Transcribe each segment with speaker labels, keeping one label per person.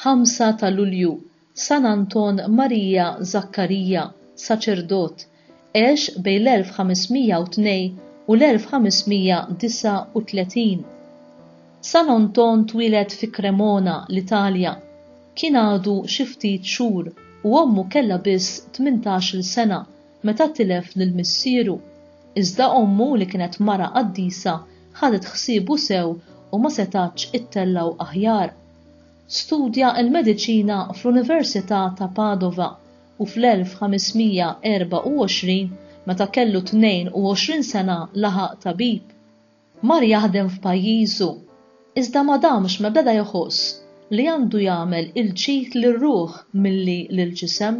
Speaker 1: 5 ta' Lulju, San Anton Marija Zakkarija, saċerdot, għex bejn l-1502 u l-1539. San Anton twieled fi Cremona, l-Italja. Kien għadu xi ftit xhur u ommu kellha biss 18 sena meta tilef lil missieru. Iżda ommu li kienet mara qaddisa ħadet ħsiebu sew u ma setax ittellaw aħjar. Studja l-mediċina fl-Università ta' Padova u fl-1524 meta kellu 22 sena laħaq tabib. Mar jaħdem f'pajjiżu, iżda ma damx ma beda joħoss li għandu jagħmel il-ġid lir-ruħ milli lill-ġisem.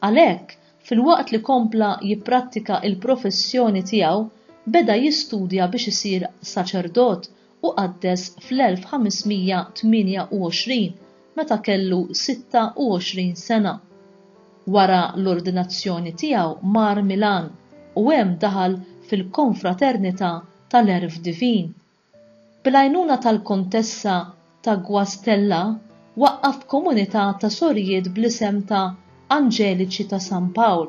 Speaker 1: Għalhekk, fil-waqt li kompla jipprattika il-professjoni tiegħu, beda jistudja biex isir saċerdot u qaddes fl-1528 meta kellu 26 sena. Wara l-ordinazzjoni tiegħu mar Milan u hemm daħal fil-konfraternità tal-Erf Divin. Bil-għajnuna tal-Kontessa ta' Guastella waqqaf komunità ta' sorjiet bl-isem ta' Anġeliċi ta' San Pawl.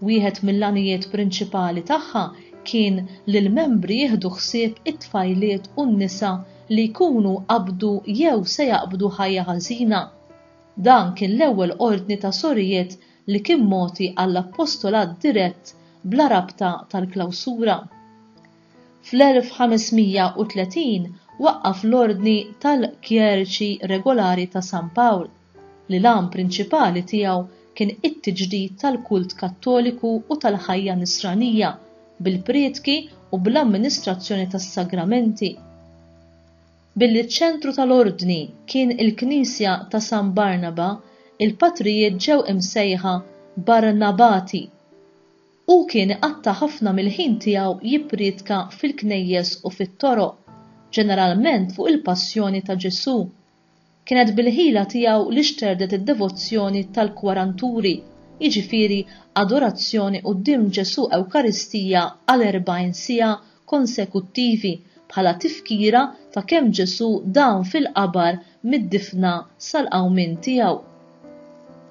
Speaker 1: Wieħed mill-għanijiet prinċipali tagħha kien li l-membri jieħdu ħsieb it-tfajliet u n-nisa li jkunu qabdu jew se jaqbdu ħajja ħażina. Dan kien l-ewwel ordni ta' sorjiet li kien moti għall-appostolat dirett bla rabta tal-klawsura. Fl-1530 waqqaf l-ordni tal-Kjeriċi Regolari ta' San Pawl li l-għan prinċipali tiegħu kien it-tiġdid tal-kult kattoliku u tal-ħajja nisranija bil-prietki u bl-amministrazzjoni tas-sagramenti. Billi ċ-ċentru tal-ordni kien il-Knisja ta' San Barnaba, il-patrijiet ġew imsejħa Barnabati u kien qatta ħafna mill-ħin tiegħu jipprietka fil-knejjes u fit-toroq, ġeneralment fuq il-passjoni ta' Ġesu. Kienet bil-ħila tiegħu li xterdet id-devozzjoni tal-kwaranturi, jiġifieri adorazzjoni quddiem Ġesu Ewkaristija għal 40 siegħa konsekuttivi bħala tifkira ta' kemm Ġesu dawn fil-qabar mid-difna sal-qawmien tiegħu.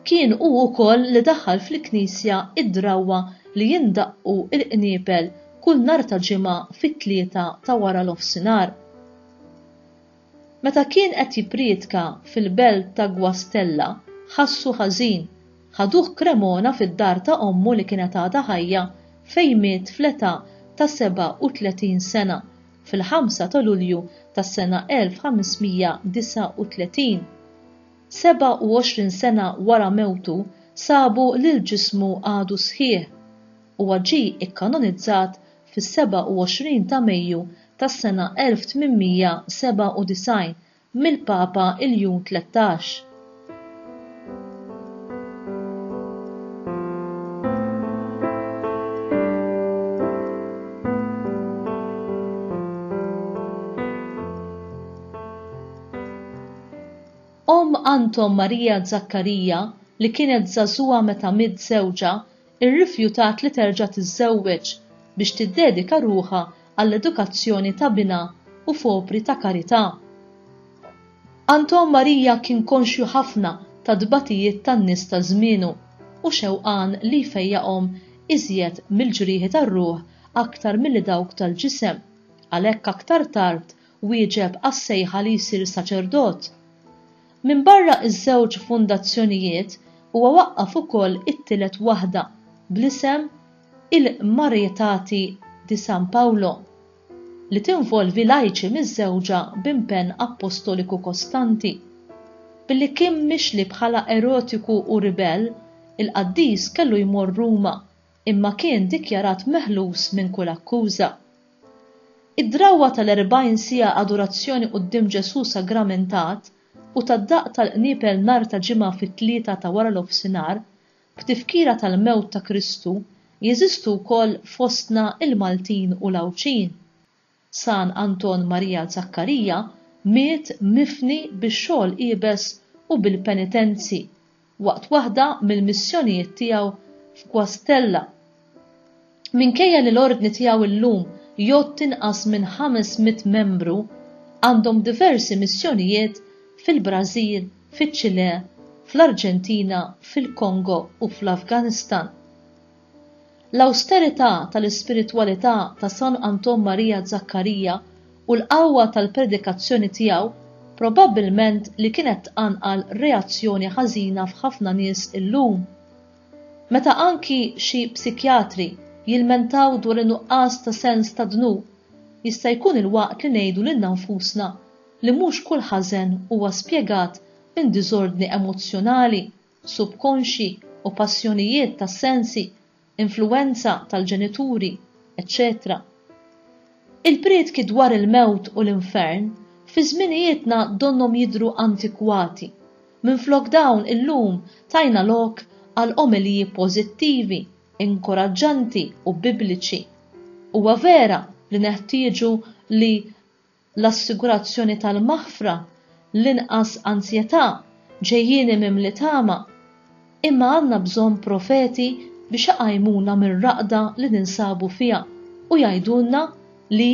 Speaker 1: Kien hu wkoll li daħħal fil-Knisja id-drawwa li jindaqqu il-qniepel kull nhar ta' ġimgħa fit-tlieta ta' wara l-ofsinhar. Meta kien qed jipprietka fil-belt ta' Guastella, ħassu ħażin, ħaduh Cremona fid-dar ta' ommu li kienet għadha ħajja fejn miet fl-età ta' 37 sena fil-5 ta' Lulju tas-sena 1539. 27 sena wara mewtu sabu li l-ġismu għadu sħiħ u ġie ikkanonizzat fis-27 ta' Mejju tas-sena 1897 mill-Papa Iljun 13. Anton Marija Zakkarija li kienet żagħżugħa meta miet żewġha irrifjutat li terġa' tiżżewweġ biex tiddedika ruħha għall-edukazzjoni ta' bina u fopri ta' karità. Anton Marija kien konxju ħafna ta' dbatijiet tan-nies ta' żmienu u xewqan li jfejjaqhom iżjed mill-ġrieħi tar-ruħ aktar milli dawk tal-ġisem, għalhekk aktar tard wieġeb għas-sejħa li jsir saċerdot. Min barra iż-żewġ fundazzjonijiet huwa waqqaf ukoll it-tielet waħda bl-isem il-Marietati di San Paolo li tinvolvi lajċi miż-żewġa b'impenn apostoliku kostanti. Billi kien mixli bħala erotiku u ribell, il-qaddis kellu jmur Ruma imma kien dikjarat meħlus minn kull akkuża. Id-drawwa tal-40 siegħa adorazzjoni quddiem Ġesu sagramentat u tad-daqq tal-qniepel nhar ta' ġimgħa fit-tlieta ta' wara l-ofsinhar b'tifkira tal-mewt ta' Kristu jeżistu wkoll fostna il-Maltin u l-Awċin. San Anton Marija Zakkarija miet mifni bix-xogħol qiebes u bil-penitenzi waqt waħda mill-missjonijiet tiegħu f'Guastella. Minkejja li l-ordni tiegħu llum jgħod tinqas minn 500 membru, għandhom diversi missjonijiet fil-Brażil, fiċ-Ċile, fl-Arġentina, fil-Kongo u fl-Afganistan. L-austerità tal-ispiritwalità ta' San Anton Marija Zaccarija u l-qawwa tal-predikazzjoni tiegħu probabbilment li kienet tqanqal reazzjoni ħażina f'ħafna nies illum. Meta anki xi psikjatri jilmentaw dwar in-nuqqas ta' sens ta' dnub, jista' jkun il-waqt li ngħidu lilna nfusna li mhux kull ħażen huwa spjegat minn diżordni emozzjonali, subkonxi u passjonijiet tas sensi, influwenza tal-ġenituri, etc. Il-priedki dwar il-mewt u l-infern fi żminijietna donhom jidhru antikwati. Minflok dawn illum tajna lok għal omiliji pożittivi, inkoraġġanti u bibliċi. Huwa vera li neħtieġu li l-assigurazzjoni tal-maħfra, l-inqas ansjetà, ġejjieni mimli tama, imma għandna bżonn profeti biex iqajmuna mir-raqda li ninsabu fiha u jgħidulna li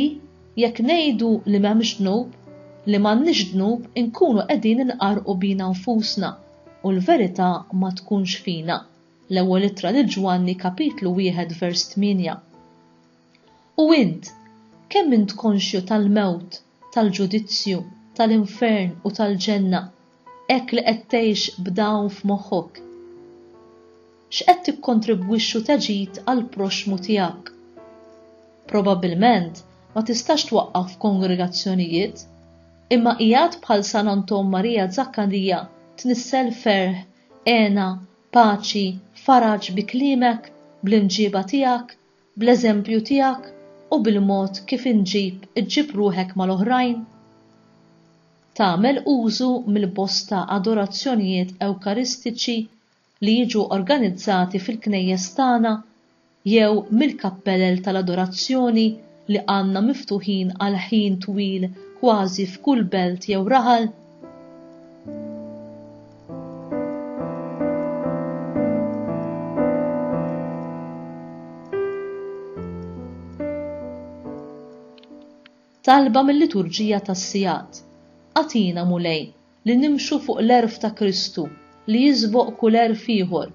Speaker 1: jekk ngħidu li m'hemmx dnub, li m'għandniex dnub inkunu qegħdin inqarqu bina nfusna u l-verità ma tkunx fina. L-ewwel ittra lil Ġwanni kapitlu 1 vers 8. U int, kemm int konxju tal-mewt, tal-ġudizzju, tal-infern u tal-ġenna, hekk li qed tgħix b'dawn f'moħħok? X'qed tikkontribwixxu taġid għal proxmu tiegħek? Probabbilment ma tistax twaqqaf kongregazzjonijiet, imma qiegħed bħal San Anton Marija Zaccarija tnissel ferħ, għena, paċi, faraġ bi kliemek, bl-imġiba tiegħek, bl-eżempju tiegħek u bil-mod kif iġġib ruħek mal-oħrajn. Tagħmel użu mill-bosta adorazzjonijiet ewkaristiċi li jiġu organizzati fil-knejjes tagħna jew mill-kappellel tal-adorazzjoni li għandna miftuħin għal ħin twil kważi f'kull belt jew raħal. Talba mill-liturġija tas-sigħat. Għatina mulej li nimxu fuq l-erf ta' Kristu li jiżvoq kull erf ieħor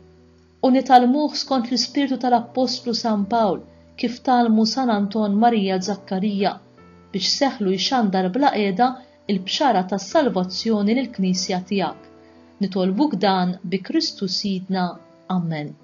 Speaker 1: u nitalmuh skont l-ispirtu tal-Apostlu San Pawl kif talmu San Anton Marija Zaccarija biex seħħlu jxandar bla qiegħda il-bxara tas-salvazzjoni lill-Knisja tiegħek. Nitolbuk dan bi Kristu Sidna. Amen.